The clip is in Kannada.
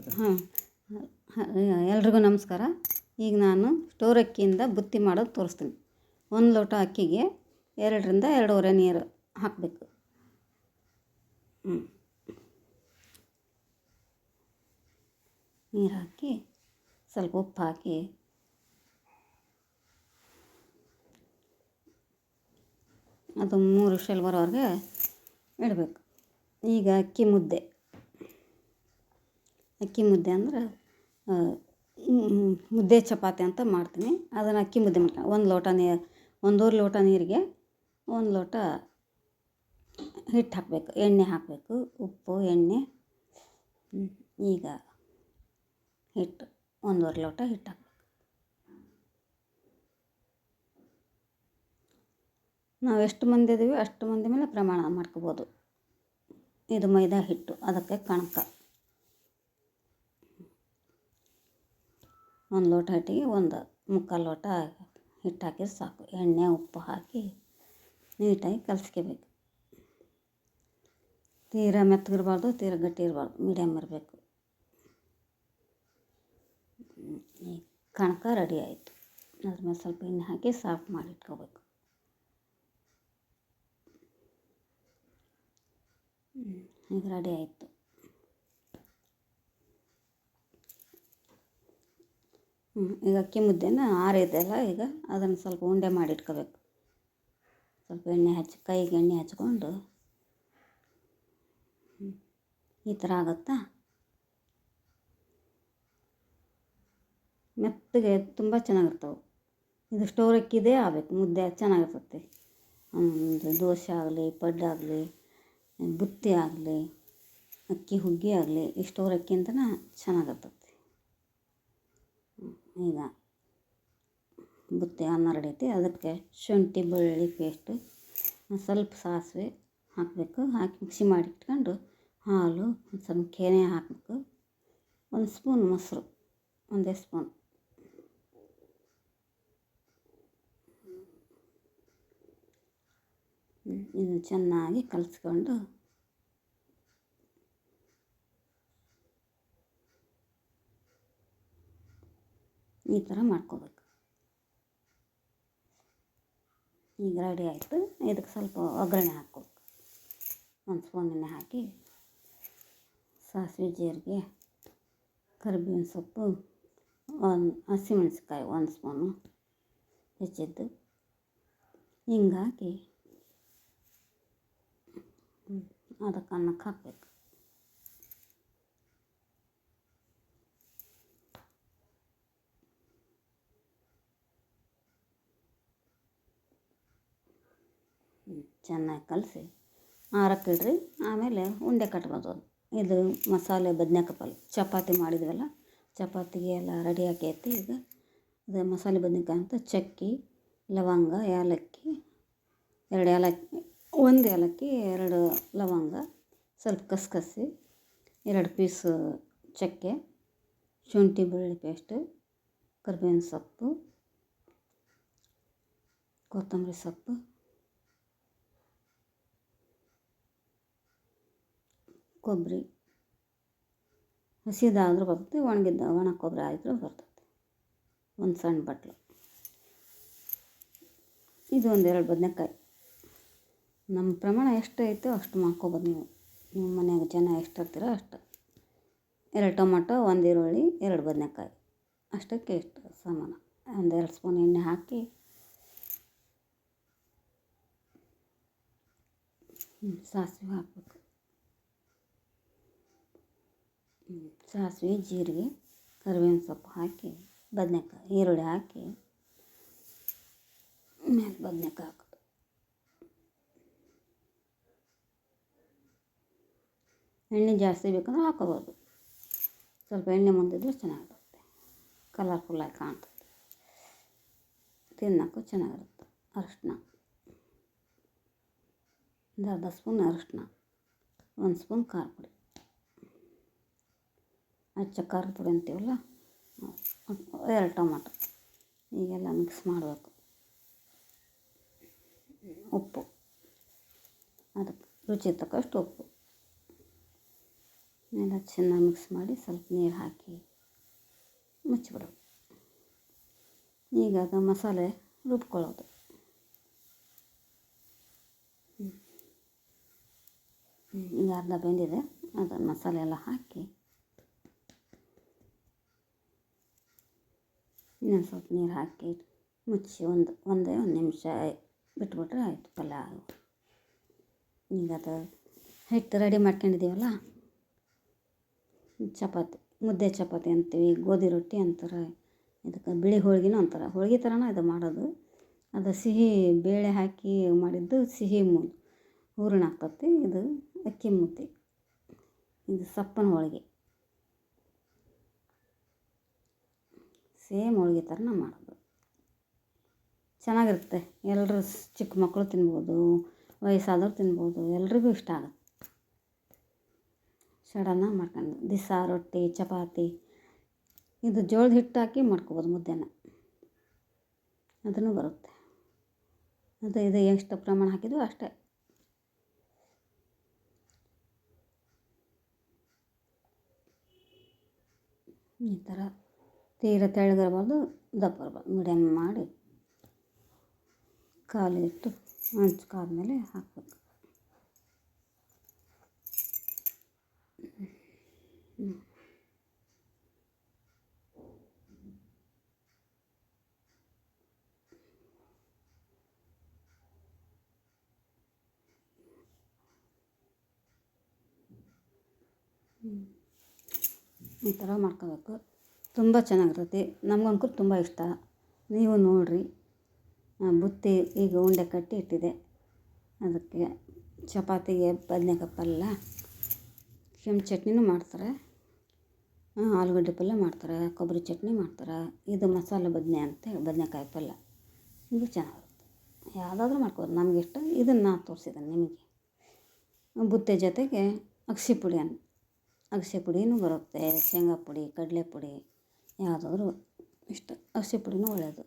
ಹಾಂ ಎಲ್ರಿಗೂ ನಮಸ್ಕಾರ. ಈಗ ನಾನು ಸ್ಟೋರ್ ಅಕ್ಕಿಯಿಂದ ಬುತ್ತಿ ಮಾಡೋದು ತೋರಿಸ್ತೀನಿ. 1 ಲೋಟ ಅಕ್ಕಿಗೆ 2 ರಿಂದ 2.5 ನೀರು ಹಾಕಬೇಕು. ನೀರು ಹಾಕಿ ಸ್ವಲ್ಪ ಉಪ್ಪು ಹಾಕಿ ಅದು 3 ವಿಷಲ್ ಬರೋವರೆಗೆ ಇಡಬೇಕು. ಈಗ ಅಕ್ಕಿ ಮುದ್ದೆ ಅಂದ್ರೆ ಮುದ್ದೆ ಚಪಾತಿ ಅಂತ ಮಾಡ್ತೀನಿ. ಅದನ್ನು ಅಕ್ಕಿ ಮುದ್ದೆ ಮಾಡ್ತೀನಿ. 1 ಲೋಟ ನೀರು, 1.5 ಲೋಟ ನೀರಿಗೆ 1 ಲೋಟ ಹಿಟ್ಟು ಹಾಕಬೇಕು, ಎಣ್ಣೆ ಹಾಕಬೇಕು, ಉಪ್ಪು ಎಣ್ಣೆ. ಈಗ ಹಿಟ್ಟು 1.5 ಲೋಟ ಹಿಟ್ಟು ಹಾಕಬೇಕು. ನಾವು ಎಷ್ಟು ಮಂದಿ ಇದ್ದೀವಿ ಅಷ್ಟು ಮಂದಿ ಮೇಲೆ ಪ್ರಮಾಣ ಮಾಡ್ಕೋಬೋದು. ಇದು ಮೈದಾ ಹಿಟ್ಟು, ಅದಕ್ಕೆ ಕಣಕ. 1 ಲೋಟ ಹಿಟ್ಟಿಗೆ 1.25 ಲೋಟ ಹಿಟ್ಟು ಹಾಕಿದ್ರೆ ಸಾಕು. ಎಣ್ಣೆ ಉಪ್ಪು ಹಾಕಿ ನೀಟಾಗಿ ಕಲಸ್ಕೋಬೇಕು. ತೀರಾ ಮೆತ್ತಗಿರಬಾರ್ದು, ತೀರಾ ಗಟ್ಟಿ ಇರಬಾರ್ದು, ಮೀಡಿಯಮ್ ಇರಬೇಕು. ಈ ಕಣಕ ರೆಡಿ ಆಯಿತು. ಅದ್ರ ಮೇಲೆ ಸ್ವಲ್ಪ ಎಣ್ಣೆ ಹಾಕಿ ಸಾಫ್ಟ್ ಮಾಡಿ ಇಟ್ಕೋಬೇಕು. ಈಗ ರೆಡಿ ಆಯಿತು. ಈಗ ಅಕ್ಕಿ ಮುದ್ದೆನ ಆರಿದೆಲ್ಲ, ಈಗ ಅದನ್ನು ಸ್ವಲ್ಪ ಉಂಡೆ ಮಾಡಿ ಇಟ್ಕೋಬೇಕು. ಸ್ವಲ್ಪ ಎಣ್ಣೆ ಕೈಗೆ ಎಣ್ಣೆ ಹಚ್ಕೊಂಡು ಈ ಥರ ಆಗುತ್ತಾ. ಮೆತ್ತಗೆ ತುಂಬ ಚೆನ್ನಾಗಿರ್ತವೆ. ಇದು ಸ್ಟೋರ್ ಅಕ್ಕಿದೇ ಆಗಬೇಕು, ಮುದ್ದೆ ಚೆನ್ನಾಗಿರ್ತದೆ. ಒಂದು ದೋಸೆ ಆಗಲಿ, ಪಡ್ಡು ಆಗಲಿ, ಬುತ್ತಿ ಆಗಲಿ, ಅಕ್ಕಿ ಹುಗ್ಗಿ ಆಗಲಿ, ಈ ಸ್ಟೋರ್ ಅಕ್ಕಿಂತನೇ ಚೆನ್ನಾಗಿರ್ತದೆ. ಈಗ ಬುತ್ತಿ ಅನ್ನ ರೆಡಿ. ಅದಕ್ಕೆ ಶುಂಠಿ ಬೆಳ್ಳುಳ್ಳಿ ಪೇಸ್ಟು, ಸ್ವಲ್ಪ ಸಾಸಿವೆ ಹಾಕಬೇಕು. ಹಾಕಿ ಮಿಕ್ಸಿ ಮಾಡಿ ಇಟ್ಕೊಂಡು ಹಾಲು, ಒಂದು ಸ್ವಲ್ಪ ಕೆನೆ ಹಾಕಬೇಕು. 1 ಸ್ಪೂನ್ ಮೊಸರು, 1 ಸ್ಪೂನ್. ಇದು ಚೆನ್ನಾಗಿ ಕಲಿಸ್ಕೊಂಡು ಈ ಥರ ಮಾಡ್ಕೋಬೇಕು. ಈಗ ರೆಡಿ ಆಯಿತು. ಇದಕ್ಕೆ ಸ್ವಲ್ಪ ಒಗ್ಗರಣೆ ಹಾಕ್ಕೋಬೇಕು. 1 ಸ್ಪೂನ್ ಎಣ್ಣೆ ಹಾಕಿ ಸಾಸಿವೆ, ಜೀರಿಗೆ, ಕರಿಬೇವಿನ ಸೊಪ್ಪು, ಹಸಿಮೆಣಸಿನ್ಕಾಯಿ 1 ಸ್ಪೂನು ಹೆಚ್ಚಿದ್ದು, ಹಿಂಗೆ ಹಾಕಿ ಅದಕ್ಕೆ ಅನ್ನಕ್ಕೆ ಹಾಕಬೇಕು. ಚೆನ್ನಾಗಿ ಕಲಸಿ ಆರಕ್ಕಿಡ್ರಿ. ಆಮೇಲೆ ಉಂಡೆ ಕಟ್ಬೋದು. ಇದು ಮಸಾಲೆ ಬದನೇಕಾಯಿ ಪಲ್ಯ ಚಪಾತಿ ಮಾಡಿದ್ವಲ್ಲ, ಚಪಾತಿಗೆ ಎಲ್ಲ ರೆಡಿ ಆಕೈತಿ. ಈಗ ಇದು ಮಸಾಲೆ ಬದನೇಕಾಯಿ ಅಂತ ಚಕ್ಕೆ, ಲವಂಗ, ಏಲಕ್ಕಿ, 2 ಏಲಕ್ಕಿ, 1 ಏಲಕ್ಕಿ, 2 ಲವಂಗ, ಸ್ವಲ್ಪ ಕಸಕಸಿ, 2 ಪೀಸು ಚಕ್ಕೆ, ಶುಂಠಿ ಬೆಳ್ಳುಳ್ಳಿ ಪೇಸ್ಟು, ಕರಿಬೇವಿನ ಸೊಪ್ಪು, ಕೊತ್ತಂಬರಿ ಸೊಪ್ಪು, ಕೊಬ್ಬರಿ. ಹಸಿದಾದರೂ ಬರ್ತದೆ, ಒಣ ಕೊಬ್ಬರಿ ಆದರೂ ಬರ್ತದೆ. 1 ಸಣ್ಣ ಬಟ್ಲು. ಇದು 1-2 ಬದನೇಕಾಯಿ. ನಮ್ಮ ಪ್ರಮಾಣ ಎಷ್ಟು ಐತೋ ಅಷ್ಟು ಮಾಡ್ಕೊಬೋದು. ನಿಮ್ಮ ಮನೆಯಾಗ ಜನ ಎಷ್ಟು ಇರ್ತೀರೋ ಅಷ್ಟು. 2 ಟೊಮಟೊ, 1 ಈರುಳ್ಳಿ, 2 ಬದನೇಕಾಯಿ, ಅಷ್ಟಕ್ಕೆ ಇಷ್ಟು ಸಮಾನ. 1-2 ಸ್ಪೂನ್ ಎಣ್ಣೆ ಹಾಕಿ ಸಾಸಿವೆ ಹಾಕಬೇಕು. ಸಾಸಿವೆ, ಜೀರಿಗೆ, ಕರಿಬೇವಿನ ಸೊಪ್ಪು ಹಾಕಿ ಬದನೇಕಾಯಿ, ಈರುಳ್ಳಿ ಹಾಕಿ ಮೇಲೆ ಬದನೇಕಾಯಿ ಹಾಕೋದು. ಎಣ್ಣೆ ಜಾಸ್ತಿ ಬೇಕಂದ್ರೆ ಹಾಕೋಬೋದು. ಸ್ವಲ್ಪ ಎಣ್ಣೆ ಮುಂದಿದ್ರೆ ಚೆನ್ನಾಗಿರುತ್ತೆ, ಕಲರ್ಫುಲ್ಲಾಗಿ ಕಾಣ್ತದೆ, ತಿನ್ನೋಕ್ಕೂ ಚೆನ್ನಾಗಿರುತ್ತೆ. ಅರಿಶಿನ, 1/2 ಸ್ಪೂನ್ ಅರಿಶಿನ, 1 ಸ್ಪೂನ್ ಖಾರ ಪುಡಿ, ಅಚ್ಚ ಖಾರದ ಪುಡಿ ಅಂತೀವಲ್ಲ, 2 ಟೊಮಾಟೊ. ಈಗೆಲ್ಲ ಮಿಕ್ಸ್ ಮಾಡಬೇಕು. ಉಪ್ಪು, ಅದಕ್ಕೆ ರುಚಿ ತಕ್ಕಷ್ಟು ಉಪ್ಪು. ಎಲ್ಲ ಚೆನ್ನಾಗಿ ಮಿಕ್ಸ್ ಮಾಡಿ ಸ್ವಲ್ಪ ನೀರು ಹಾಕಿ ಮುಚ್ಚಿಬಿಡೋದು. ಈಗ ಅದು ಮಸಾಲೆ ರುಬ್ಕೊಳ್ಳೋದು. ಈಗ ಅರ್ಧ ಬೆಂದಿದೆ, ಅದನ್ನು ಮಸಾಲೆ ಎಲ್ಲ ಹಾಕಿ ಇನ್ನೊಂದು ಸ್ವಲ್ಪ ನೀರು ಹಾಕಿ ಮುಚ್ಚಿ ಒಂದೇ ಒಂದು ನಿಮಿಷ ಬಿಟ್ಬಿಟ್ರೆ ಆಯಿತು, ಪಲ್ಯ ಆಗೋದು. ಈಗ ಅದು ಹಿಟ್ಟು ರೆಡಿ ಮಾಡ್ಕೊಂಡಿದ್ದೀವಲ್ಲ, ಚಪಾತಿ, ಮುದ್ದೆ ಚಪಾತಿ ಅಂತೀವಿ, ಗೋಧಿ ರೊಟ್ಟಿ ಅಂತಾರೆ, ಇದಕ್ಕೆ ಬಿಳಿ ಹೋಳ್ಗೆನೂ ಅಂತಾರೆ. ಹೋಳ್ಗೆ ಥರನೇ ಇದು ಮಾಡೋದು. ಅದು ಸಿಹಿ ಬೇಳೆ ಹಾಕಿ ಮಾಡಿದ್ದು ಸಿಹಿ ಹೂರಣ ಆಗ್ತತಿ. ಇದು ಅಕ್ಕಿ ಮುದ್ದೆ, ಇದು ಸಪ್ಪನ ಹೋಳಿಗೆ, ಸೇಮ್ ಹೋಳ್ಗೆ ಥರನೇ ಮಾಡೋದು. ಚೆನ್ನಾಗಿರುತ್ತೆ. ಎಲ್ಲರೂ ಚಿಕ್ಕ ಮಕ್ಕಳು ತಿನ್ಬೋದು, ವಯಸ್ಸಾದವ್ರು ತಿನ್ಬೋದು, ಎಲ್ರಿಗೂ ಇಷ್ಟ ಆಗುತ್ತೆ. ಸಡನ್ನಾಗಿ ಮಾಡ್ಕೊಂಡು ದಿವಸ ರೊಟ್ಟಿ ಚಪಾತಿ ಇದು ಜೋಳದ ಹಿಟ್ಟು ಹಾಕಿ ಮಾಡ್ಕೊಬೋದು ಮುದ್ದೆನ, ಅದನ್ನು ಬರುತ್ತೆ. ಇದು ಎಷ್ಟು ಪ್ರಮಾಣ ಹಾಕಿದ್ವು ಅಷ್ಟೇ. ಈ ಥರ ತೀರ ತೆಳ್ಳಗಿರಬಾರ್ದು, ದಪ್ಪ ಇರಬಾರ್ದು, ಮೀಡಿಯಮ್ ಮಾಡಿ ಕಾಲು ಇಟ್ಟು ಹಂಚು ಕಾದ್ಮೇಲೆ ಹಾಕಬೇಕು. ಈ ಥರ ಮಾಡ್ಕೋಬೇಕು. ತುಂಬ ಚೆನ್ನಾಗಿರ್ತೈತಿ. ನಮ್ಗಂತೂ ತುಂಬ ಇಷ್ಟ. ನೀವು ನೋಡಿರಿ. ಬುತ್ತಿ ಈಗ ಉಂಡೆ ಕಟ್ಟಿ ಇಟ್ಟಿದೆ. ಅದಕ್ಕೆ ಚಪಾತಿಗೆ ಬದನೇಕಾಯಿ ಪಲ್ಯ, ಕೆಂಪು ಚಟ್ನಿನೂ ಮಾಡ್ತಾರೆ, ಆಲೂಗಡ್ಡೆ ಪಲ್ಯ ಮಾಡ್ತಾರೆ, ಕೊಬ್ಬರಿ ಚಟ್ನಿ ಮಾಡ್ತಾರೆ. ಇದು ಮಸಾಲೆ ಬದನೇಕಾಯಿ ಪಲ್ಯ, ಇದು ಚೆನ್ನಾಗಿರುತ್ತೆ. ಯಾವುದಾದ್ರೂ ಮಾಡ್ಕೋಬೋದು, ನಮ್ಗೆ ಇಷ್ಟ. ಇದನ್ನು ನಾನು ತೋರಿಸಿದ್ದೇನೆ ನಿಮಗೆ. ಬುತ್ತಿ ಜೊತೆಗೆ ಅಗಸೆ ಪುಡಿನೂ ಬರುತ್ತೆ, ಶೇಂಗಾ ಪುಡಿ, ಕಡಲೆ ಪುಡಿ, ಯಾವುದಾದ್ರೂ ಇಷ್ಟ. ಅಗಸೆ ಪುಡಿನೂ ಒಳ್ಳೆಯದು.